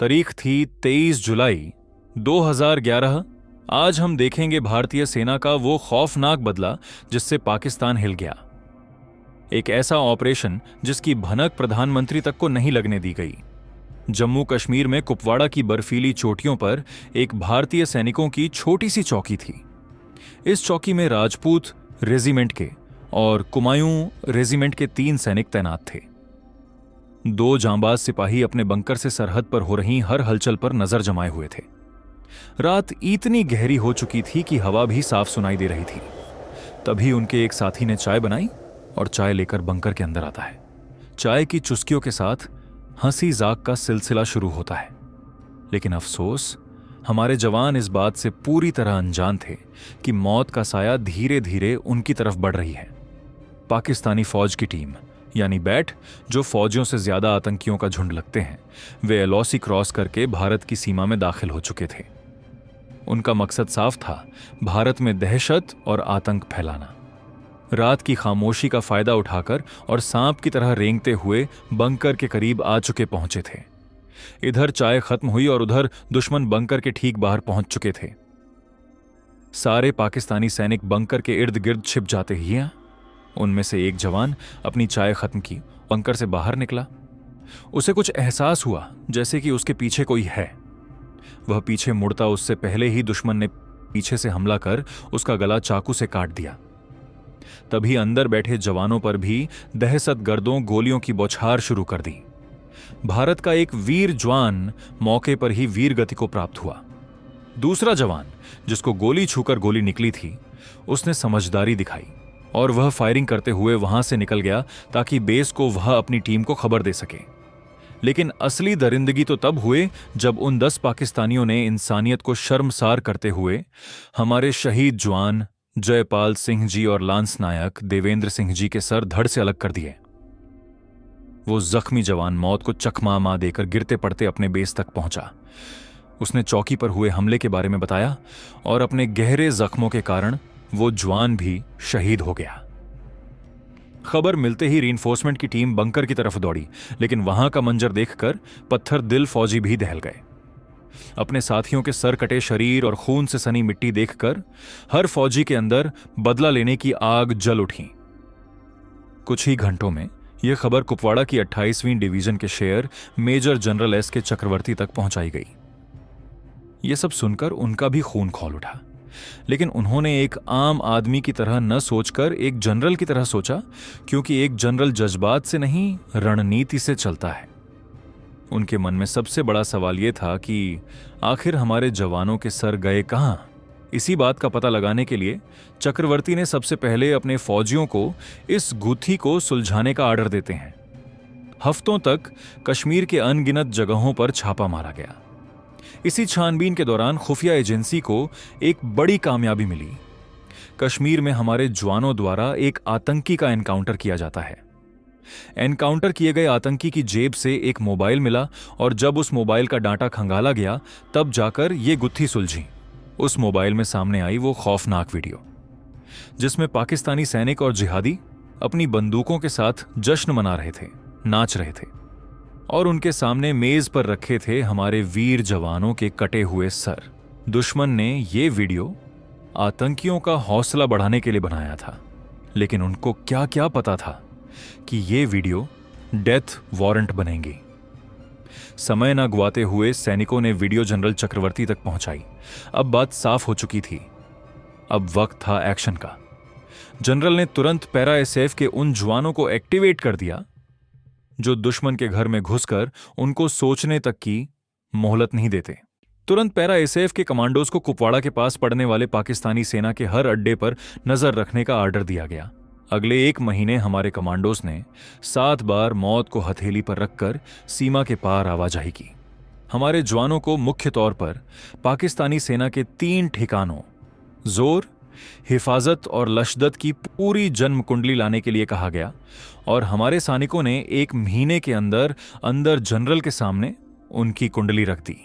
तारीख थी 23 जुलाई 2011। आज हम देखेंगे भारतीय सेना का वो खौफनाक बदला जिससे पाकिस्तान हिल गया। एक ऐसा ऑपरेशन जिसकी भनक प्रधानमंत्री तक को नहीं लगने दी गई। जम्मू कश्मीर में कुपवाड़ा की बर्फीली चोटियों पर एक भारतीय सैनिकों की छोटी सी चौकी थी। इस चौकी में राजपूत रेजिमेंट के और कुमायूं रेजिमेंट के 3 सैनिक तैनात थे। 2 जांबाज सिपाही अपने बंकर से सरहद पर हो रही हर हलचल पर नजर जमाए हुए थे। रात इतनी गहरी हो चुकी थी कि हवा भी साफ सुनाई दे रही थी। तभी उनके एक साथी ने चाय बनाई और चाय लेकर बंकर के अंदर आता है। चाय की चुस्कियों के साथ हंसी जाक का सिलसिला शुरू होता है। लेकिन अफसोस, हमारे जवान इस बात से पूरी तरह अनजान थे कि मौत का साया धीरे धीरे उनकी तरफ बढ़ रही है। पाकिस्तानी फौज की टीम यानी बैट, जो फौजियों से ज्यादा आतंकियों का झुंड लगते हैं, वे एलओसी क्रॉस करके भारत की सीमा में दाखिल हो चुके थे। उनका मकसद साफ था, भारत में दहशत और आतंक फैलाना। रात की खामोशी का फायदा उठाकर और सांप की तरह रेंगते हुए बंकर के करीब आ चुके पहुंचे थे। इधर चाय खत्म हुई और उधर दुश्मन बंकर के ठीक बाहर पहुंच चुके थे। सारे पाकिस्तानी सैनिक बंकर के इर्द गिर्द छिप जाते ही उनमें से एक जवान अपनी चाय खत्म की बंकर से बाहर निकला। उसे कुछ एहसास हुआ जैसे कि उसके पीछे कोई है। वह पीछे मुड़ता उससे पहले ही दुश्मन ने पीछे से हमला कर उसका गला चाकू से काट दिया। तभी अंदर बैठे जवानों पर भी दहशतगर्दों गोलियों की बौछार शुरू कर दी। भारत का एक वीर जवान मौके पर ही वीर गति को प्राप्त हुआ। दूसरा जवान, जिसको गोली छूकर गोली निकली थी, उसने समझदारी दिखाई और वह फायरिंग करते हुए वहां से निकल गया ताकि बेस को वह अपनी टीम को खबर दे सके। लेकिन असली दरिंदगी तो तब हुए जब उन 10 पाकिस्तानियों ने इंसानियत को शर्मसार करते हुए हमारे शहीद जवान जयपाल सिंह जी और लांस नायक देवेंद्र सिंह जी के सर धड़ से अलग कर दिए। वो जख्मी जवान मौत को चकमा मां देकर गिरते पड़ते अपने बेस तक पहुंचा। उसने चौकी पर हुए हमले के बारे में बताया और अपने गहरे जख्मों के कारण वो जवान भी शहीद हो गया। खबर मिलते ही रीइंफोर्समेंट की टीम बंकर की तरफ दौड़ी, लेकिन वहां का मंजर देखकर पत्थर दिल फौजी भी दहल गए। अपने साथियों के सर कटे शरीर और खून से सनी मिट्टी देखकर हर फौजी के अंदर बदला लेने की आग जल उठी। कुछ ही घंटों में यह खबर कुपवाड़ा की 28वीं डिवीजन के शेयर मेजर जनरल एस के चक्रवर्ती तक पहुंचाई गई। यह सब सुनकर उनका भी खून खौल उठा, लेकिन उन्होंने एक आम आदमी की तरह न सोचकर एक जनरल की तरह सोचा, क्योंकि एक जनरल जज्बात से नहीं रणनीति से चलता है। उनके मन में सबसे बड़ा सवाल यह था कि आखिर हमारे जवानों के सर गए कहां। इसी बात का पता लगाने के लिए चक्रवर्ती ने सबसे पहले अपने फौजियों को इस गुत्थी को सुलझाने का आर्डर देते हैं। हफ्तों तक कश्मीर के अनगिनत जगहों पर छापा मारा गया। इसी छानबीन के दौरान खुफिया एजेंसी को एक बड़ी कामयाबी मिली। कश्मीर में हमारे जवानों द्वारा एक आतंकी का एनकाउंटर किया जाता है। एनकाउंटर किए गए आतंकी की जेब से एक मोबाइल मिला और जब उस मोबाइल का डाटा खंगाला गया तब जाकर ये गुत्थी सुलझी। उस मोबाइल में सामने आई वो खौफनाक वीडियो जिसमें पाकिस्तानी सैनिक और जिहादी अपनी बंदूकों के साथ जश्न मना रहे थे, नाच रहे थे और उनके सामने मेज पर रखे थे हमारे वीर जवानों के कटे हुए सर। दुश्मन ने यह वीडियो आतंकियों का हौसला बढ़ाने के लिए बनाया था, लेकिन उनको क्या क्या पता था कि यह वीडियो डेथ वारंट बनेंगी। समय न गवाते हुए सैनिकों ने वीडियो जनरल चक्रवर्ती तक पहुंचाई। अब बात साफ हो चुकी थी, अब वक्त था एक्शन का। जनरल ने तुरंत पैरा एसएफ के उन जवानों को एक्टिवेट कर दिया जो दुश्मन के घर में घुसकर उनको सोचने तक की मोहलत नहीं देते। तुरंत पैरा एसएफ के कमांडोज को कुपवाड़ा के पास पड़ने वाले पाकिस्तानी सेना के हर अड्डे पर नजर रखने का आर्डर दिया गया। अगले 1 महीने हमारे कमांडोज ने 7 बार मौत को हथेली पर रखकर सीमा के पार आवाजाही की। हमारे जवानों को मुख्य तौर पर पाकिस्तानी सेना के 3 ठिकानों जोर, हिफाजत और लशदत की पूरी जन्म कुंडली लाने के लिए कहा गया और हमारे सैनिकों ने 1 महीने के अंदर जनरल के सामने उनकी कुंडली रख दी।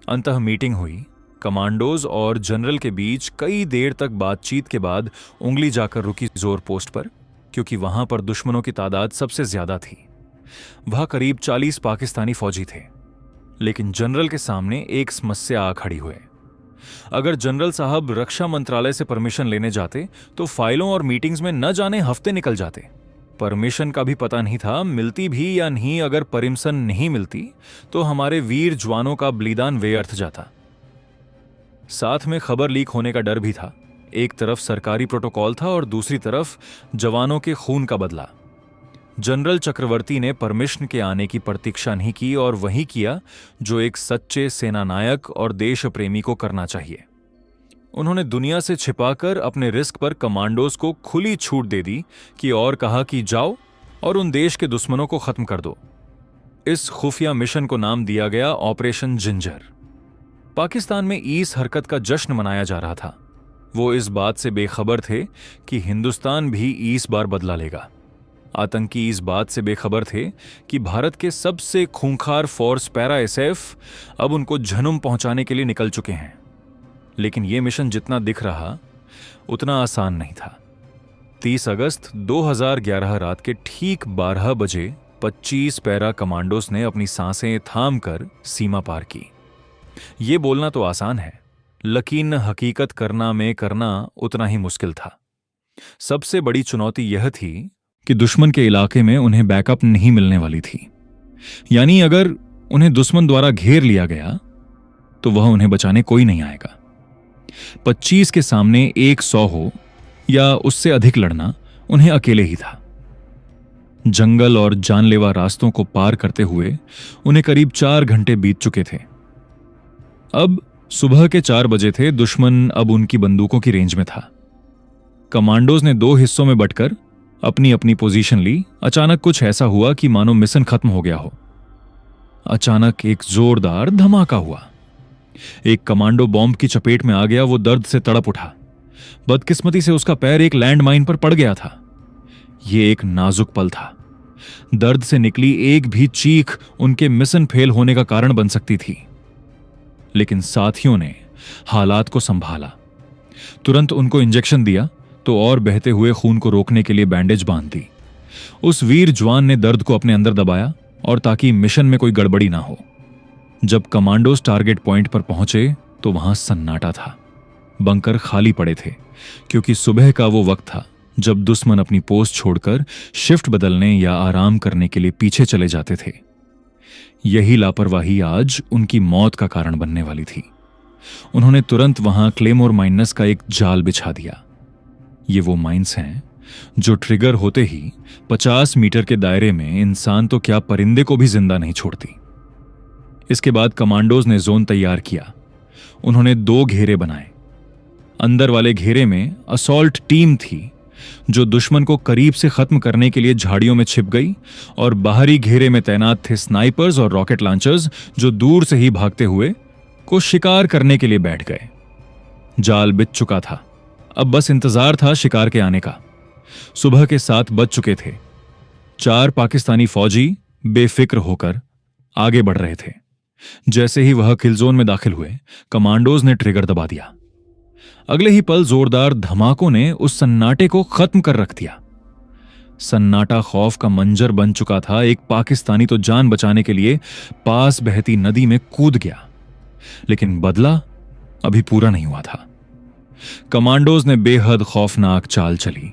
अंतः मीटिंग हुई। कमांडोज और जनरल के बीच कई देर तक बातचीत के बाद उंगली जाकर रुकी जोर पोस्ट पर, क्योंकि वहां पर दुश्मनों की तादाद सबसे ज्यादा थी। वहां करीब 40 पाकिस्तानी फौजी थे, लेकिन जनरल के सामने एक समस्या आ खड़ी हुई। अगर जनरल साहब रक्षा मंत्रालय से परमिशन लेने जाते तो फाइलों और मीटिंग्स में न जाने हफ्ते निकल जाते। परमिशन का भी पता नहीं था, मिलती भी या नहीं। अगर परमिशन नहीं मिलती तो हमारे वीर जवानों का बलिदान व्यर्थ जाता। साथ में खबर लीक होने का डर भी था। एक तरफ सरकारी प्रोटोकॉल था और दूसरी तरफ जवानों के खून का बदला। जनरल चक्रवर्ती ने परमिशन के आने की प्रतीक्षा नहीं की और वही किया जो एक सच्चे सेनानायक और देश प्रेमी को करना चाहिए। उन्होंने दुनिया से छिपाकर अपने रिस्क पर कमांडोज को खुली छूट दे दी कि और कहा कि जाओ और उन देश के दुश्मनों को खत्म कर दो। इस खुफिया मिशन को नाम दिया गया ऑपरेशन जिंजर। पाकिस्तान में इस हरकत का जश्न मनाया जा रहा था। वो इस बात से बेखबर थे कि हिंदुस्तान भी इस बार बदला लेगा। आतंकी इस बात से बेखबर थे कि भारत के सबसे खूंखार फोर्स पैरा एसएफ अब उनको झनुम पहुंचाने के लिए निकल चुके हैं। लेकिन यह मिशन जितना दिख रहा उतना आसान नहीं था। 30 अगस्त 2011 रात के ठीक 12 बजे 25 पैरा कमांडोस ने अपनी सांसें थाम कर सीमा पार की। ये बोलना तो आसान है, लेकिन हकीकत करना उतना ही मुश्किल था। सबसे बड़ी चुनौती यह थी कि दुश्मन के इलाके में उन्हें बैकअप नहीं मिलने वाली थी। यानी अगर उन्हें दुश्मन द्वारा घेर लिया गया तो वह उन्हें बचाने कोई नहीं आएगा। 25 के सामने 100 हो या उससे अधिक लड़ना उन्हें अकेले ही था। जंगल और जानलेवा रास्तों को पार करते हुए उन्हें करीब 4 घंटे बीत चुके थे। अब सुबह के 4 बजे थे। दुश्मन अब उनकी बंदूकों की रेंज में था। कमांडोज ने 2 हिस्सों में बंटकर अपनी अपनी पोजीशन ली। अचानक कुछ ऐसा हुआ कि मानो मिशन खत्म हो गया हो। अचानक एक जोरदार धमाका हुआ। एक कमांडो बॉम्ब की चपेट में आ गया। वो दर्द से तड़प उठा। बदकिस्मती से उसका पैर एक लैंडमाइन पर पड़ गया था। यह एक नाजुक पल था। दर्द से निकली एक भी चीख उनके मिशन फेल होने का कारण बन सकती थी। लेकिन साथियों ने हालात को संभाला। तुरंत उनको इंजेक्शन दिया तो और बहते हुए खून को रोकने के लिए बैंडेज बांध दी। उस वीर जवान ने दर्द को अपने अंदर दबाया और ताकि मिशन में कोई गड़बड़ी ना हो। जब कमांडोज टारगेट पॉइंट पर पहुंचे तो वहां सन्नाटा था। बंकर खाली पड़े थे क्योंकि सुबह का वो वक्त था जब दुश्मन अपनी पोस्ट छोड़कर शिफ्ट बदलने या आराम करने के लिए पीछे चले जाते थे। यही लापरवाही आज उनकी मौत का कारण बनने वाली थी। उन्होंने तुरंत वहां क्लेमोर माइनस का एक जाल बिछा दिया। ये वो माइंस हैं जो ट्रिगर होते ही 50 मीटर के दायरे में इंसान तो क्या परिंदे को भी जिंदा नहीं छोड़ती। इसके बाद कमांडोज ने जोन तैयार किया। उन्होंने 2 घेरे बनाए। अंदर वाले घेरे में असॉल्ट टीम थी जो दुश्मन को करीब से खत्म करने के लिए झाड़ियों में छिप गई, और बाहरी घेरे में तैनात थे स्नाइपर्स और रॉकेट लॉन्चर्स जो दूर से ही भागते हुए को शिकार करने के लिए बैठ गए। जाल बिछ चुका था। अब बस इंतजार था शिकार के आने का। सुबह के 7 बज चुके थे। 4 पाकिस्तानी फौजी बेफिक्र होकर आगे बढ़ रहे थे। जैसे ही वह किल जोन में दाखिल हुए, कमांडोज ने ट्रिगर दबा दिया। अगले ही पल जोरदार धमाकों ने उस सन्नाटे को खत्म कर रख दिया। सन्नाटा खौफ का मंजर बन चुका था। एक पाकिस्तानी तो जान बचाने के लिए पास बहती नदी में कूद गया, लेकिन बदला अभी पूरा नहीं हुआ था। कमांडोज ने बेहद खौफनाक चाल चली।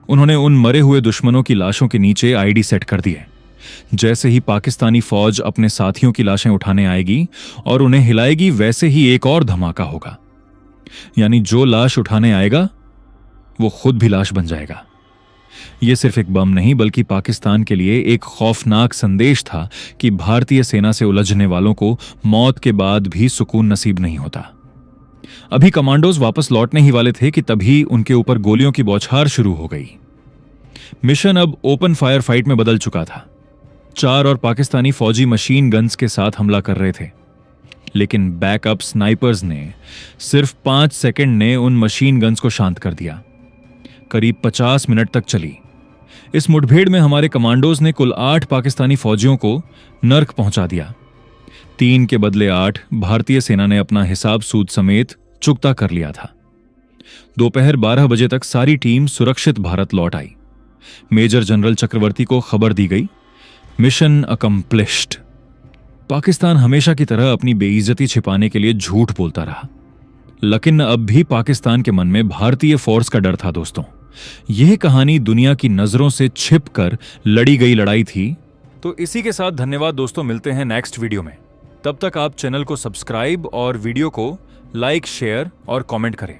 उन्होंने उन मरे हुए दुश्मनों की लाशों के नीचे आईडी सेट कर दिए। जैसे ही पाकिस्तानी फौज अपने साथियों की लाशें उठाने आएगी और उन्हें हिलाएगी, वैसे ही एक और धमाका होगा। यानी जो लाश उठाने आएगा वो खुद भी लाश बन जाएगा। यह सिर्फ एक बम नहीं बल्कि पाकिस्तान के लिए एक खौफनाक संदेश था कि भारतीय सेना से उलझने वालों को मौत के बाद भी सुकून नसीब नहीं होता। अभी कमांडोज वापस लौटने ही वाले थे कि तभी उनके ऊपर गोलियों की बौछार शुरू हो गई। मिशन अब ओपन फायर फाइट में बदल चुका था। 4 और पाकिस्तानी फौजी मशीन गन्स के साथ हमला कर रहे थे, लेकिन बैकअप स्नाइपर्स ने सिर्फ 5 सेकंड ने उन मशीन गन्स को शांत कर दिया। करीब 50 मिनट तक चली इस मुठभेड़ में हमारे कमांडोज ने कुल 8 पाकिस्तानी फौजियों को नर्क पहुंचा दिया। 3 के बदले 8 भारतीय सेना ने अपना हिसाब सूद समेत चुकता कर लिया था। दोपहर 12 बजे तक सारी टीम सुरक्षित भारत लौट आई। मेजर जनरल चक्रवर्ती को खबर दी गई, मिशन अकम्प्लिश्ड। पाकिस्तान हमेशा की तरह अपनी बेइज्जती छिपाने के लिए झूठ बोलता रहा, लेकिन अब भी पाकिस्तान के मन में भारतीय फोर्स का डर था दोस्तों। यह कहानी दुनिया की नजरों से छिपकर लड़ी गई लड़ाई थी। तो इसी के साथ धन्यवाद दोस्तों, मिलते हैं नेक्स्ट वीडियो में। तब तक आप चैनल को सब्सक्राइब और वीडियो को लाइक, शेयर और कमेंट करें।